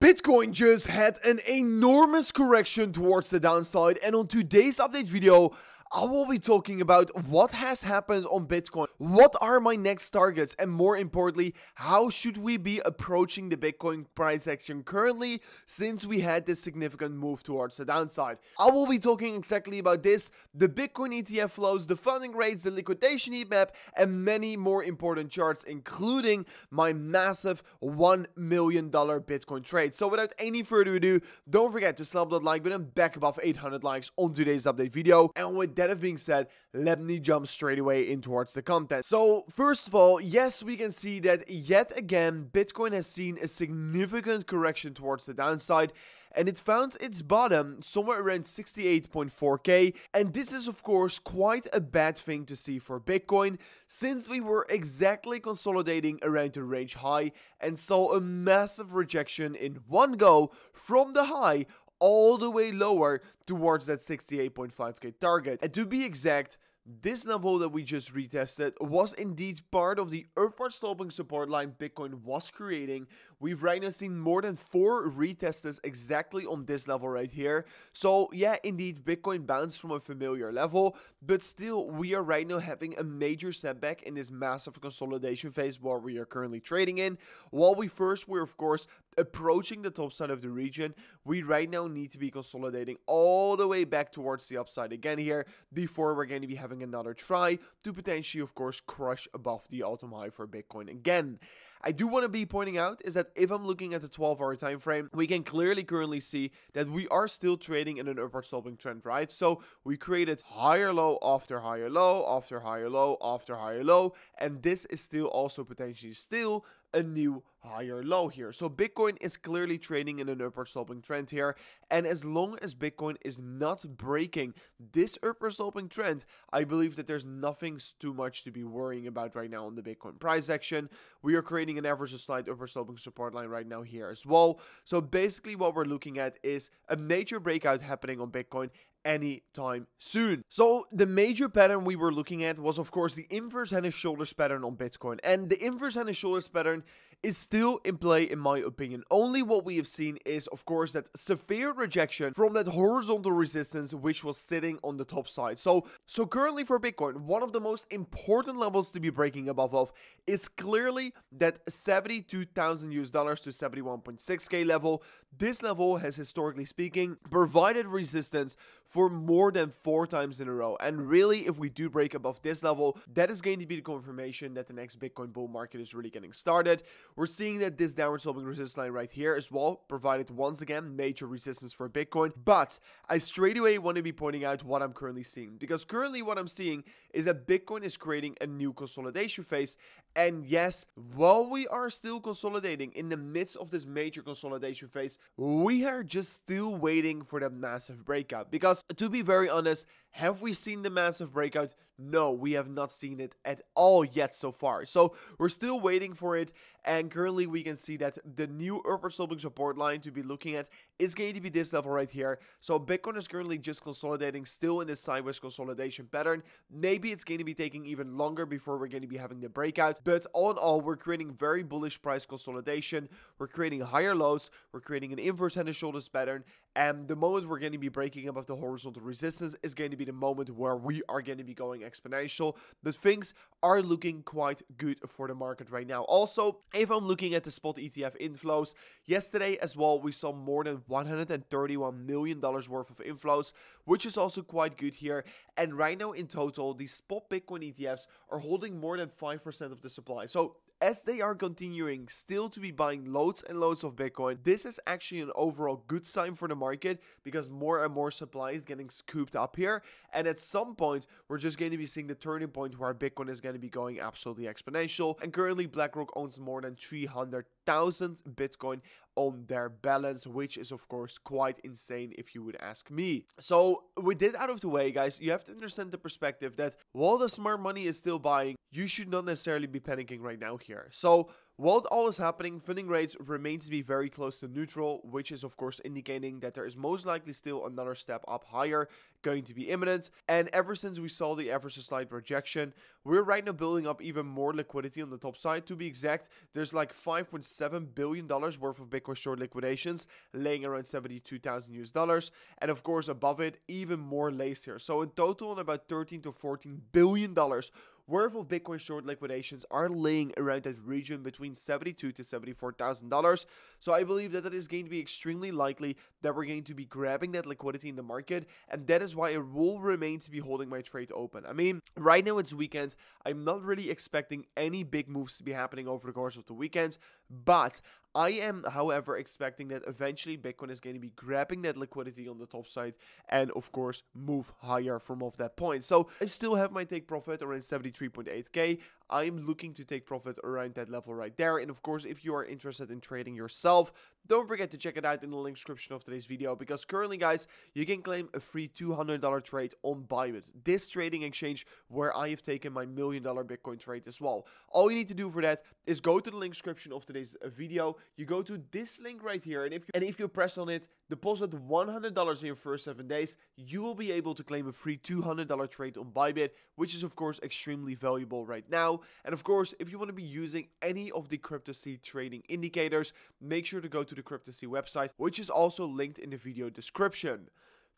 Bitcoin just had an enormous correction towards the downside, and on today's update video, I will be talking about what has happened on Bitcoin, what are my next targets, and more importantly, how should we be approaching the Bitcoin price action currently since we had this significant move towards the downside. I will be talking exactly about this, the Bitcoin ETF flows, the funding rates, the liquidation heat map, and many more important charts, including my massive $1 million Bitcoin trade. So without any further ado, don't forget to slap that like button back above 800 likes on today's update video. And with that being said, let me jump straight away in towards the content. So first of all, yes, we can see that yet again Bitcoin has seen a significant correction towards the downside, and it found its bottom somewhere around 68.4k, and this is of course quite a bad thing to see for Bitcoin, since we were exactly consolidating around the range high and saw a massive rejection in one go from the high all the way lower towards that 68.5k target. And to be exact, this level that we just retested was indeed part of the upward sloping support line Bitcoin was creating. We've right now seen more than 4 retests exactly on this level right here. So yeah, indeed, Bitcoin bounced from a familiar level, but still we are right now having a major setback in this massive consolidation phase where we are currently trading in. While we're of course approaching the top side of the region, we right now need to be consolidating all the way back towards the upside again here before we're going to be having another try to potentially of course crush above the all-time high for Bitcoin again. I do want to be pointing out is that if I'm looking at the 12-hour time frame, we can clearly currently see that we are still trading in an upward sloping trend, right? So we created higher low after higher low after higher low after higher low, and this is still also potentially still a new higher low here. So Bitcoin is clearly trading in an upward sloping trend here, and as long as Bitcoin is not breaking this upward sloping trend, I believe that there's nothing too much to be worrying about right now on the Bitcoin price action. We are creating an average slight upward sloping support line right now here as well. So basically what we're looking at is a major breakout happening on Bitcoin anytime soon. So the major pattern we were looking at was of course the inverse head and shoulders pattern on Bitcoin, and the inverse head and shoulders pattern is still in play in my opinion. Only what we have seen is of course that severe rejection from that horizontal resistance which was sitting on the top side. So currently for Bitcoin, one of the most important levels to be breaking above of is clearly that $72,000 to 71.6k level. This level has historically speaking provided resistance for more than 4 times in a row, and really if we do break above this level, that is going to be the confirmation that the next Bitcoin bull market is really getting started. We're seeing that this downward sloping resistance line right here as well provided once again major resistance for Bitcoin, but I straight away want to be pointing out what I'm currently seeing, because currently what I'm seeing is that Bitcoin is creating a new consolidation phase, and yes, while we are still consolidating in the midst of this major consolidation phase, we are just still waiting for that massive breakout. Because to be very honest, have we seen the massive breakout? No, we have not seen it at all yet so far. So we're still waiting for it, and currently we can see that the new upward sloping support line to be looking at is going to be this level right here. So Bitcoin is currently just consolidating still in this sideways consolidation pattern. Maybe it's going to be taking even longer before we're going to be having the breakout, but all in all, we're creating very bullish price consolidation. We're creating higher lows, we're creating an inverse head and shoulders pattern, and the moment we're going to be breaking above the horizontal resistance is going to be the moment where we are going to be going exponential. But things are looking quite good for the market right now. Also, if I'm looking at the spot ETF inflows, yesterday as well we saw more than $131 million worth of inflows, which is also quite good here. And right now in total, the spot Bitcoin ETFs are holding more than 5% of the supply. So as they are continuing still to be buying loads and loads of Bitcoin, this is actually an overall good sign for the market, because more and more supply is getting scooped up here, and at some point we're just going to be seeing the turning point where Bitcoin is going to be going absolutely exponential. And currently BlackRock owns more than 300,000 Bitcoin on their balance, which is of course quite insane if you would ask me. So with that out of the way, guys, you have to understand the perspective that while the smart money is still buying, you should not necessarily be panicking right now here. So While all is happening, funding rates remain to be very close to neutral, which is of course indicating that there is most likely still another step up higher going to be imminent. And ever since we saw the ever so slight rejection, we're right now building up even more liquidity on the top side. To be exact, there's like $5.7 billion worth of Bitcoin short liquidations laying around 72,000 US dollars, and of course above it even more lays here. So in total, about 13 to 14 billion dollars worth of Bitcoin short liquidations are laying around that region between $72,000 to $74,000. So I believe that is going to be extremely likely that we're going to be grabbing that liquidity in the market, and that is why I will remain to be holding my trade open. I mean, right now it's weekend. I'm not really expecting any big moves to be happening over the course of the weekend, but I am, however, expecting that eventually Bitcoin is going to be grabbing that liquidity on the top side and, of course, move higher from off that point. So I still have my take profit around 73.8k. I'm looking to take profit around that level right there. And, of course, if you are interested in trading yourself, don't forget to check it out in the link description of today's video, because currently, guys, you can claim a free $200 trade on Bybit, this trading exchange where I have taken my $1 million Bitcoin trade as well. All you need to do for that is go to the link description of today's video. You go to this link right here, and if you press on it, deposit $100 in your first 7 days, you will be able to claim a free $200 trade on Bybit, which is of course extremely valuable right now. And of course, if you want to be using any of the CRYPTOSEA trading indicators, make sure to go to the CRYPTOSEA website, which is also linked in the video description.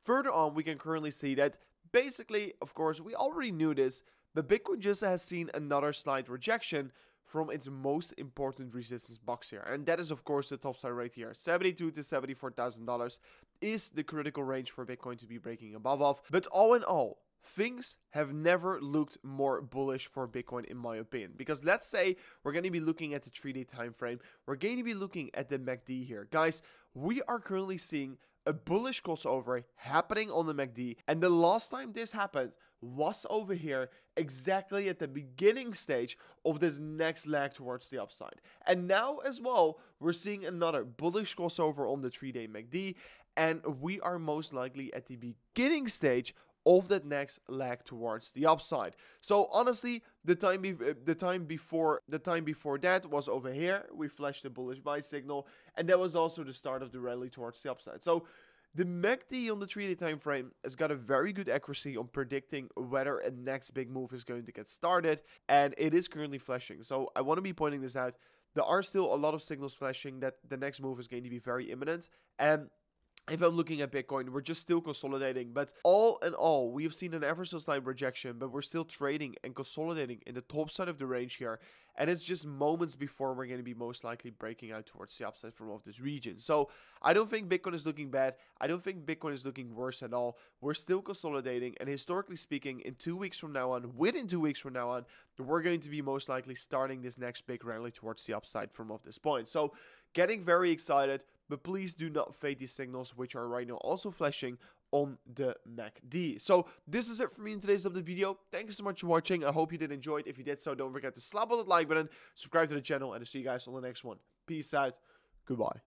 Further on, we can currently see that basically, of course, we already knew this, but Bitcoin just has seen another slight rejection from its most important resistance box here, and that is of course the top side right here. $72,000 to $74,000 is the critical range for Bitcoin to be breaking above of. But all in all, things have never looked more bullish for Bitcoin in my opinion, because let's say we're going to be looking at the 3-day time frame, we're going to be looking at the MACD here. Guys, we are currently seeing a bullish crossover happening on the MACD, and the last time this happened was over here exactly at the beginning stage of this next leg towards the upside. And now as well, we're seeing another bullish crossover on the 3-day MACD, and we are most likely at the beginning stage of that next leg towards the upside. So honestly, the time before that was over here. We flashed a bullish buy signal, and that was also the start of the rally towards the upside. So the MACD on the 3-day time frame has got a very good accuracy on predicting whether a next big move is going to get started, and it is currently flashing. So I want to be pointing this out. There are still a lot of signals flashing that the next move is going to be very imminent, and if I'm looking at Bitcoin, we're just still consolidating. But all in all, we have seen an ever so slight rejection, but we're still trading and consolidating in the top side of the range here. And it's just moments before we're going to be most likely breaking out towards the upside from off this region. So I don't think Bitcoin is looking bad. I don't think Bitcoin is looking worse at all. We're still consolidating. And historically speaking, in 2 weeks from now on, within 2 weeks from now on, we're going to be most likely starting this next big rally towards the upside from off this point. So getting very excited, but please do not fade these signals, which are right now also flashing on the MACD. So this is it for me in today's update video. Thank you so much for watching. I hope you did enjoy it. If you did so, don't forget to slap on that like button, subscribe to the channel, and I'll see you guys on the next one. Peace out. Goodbye.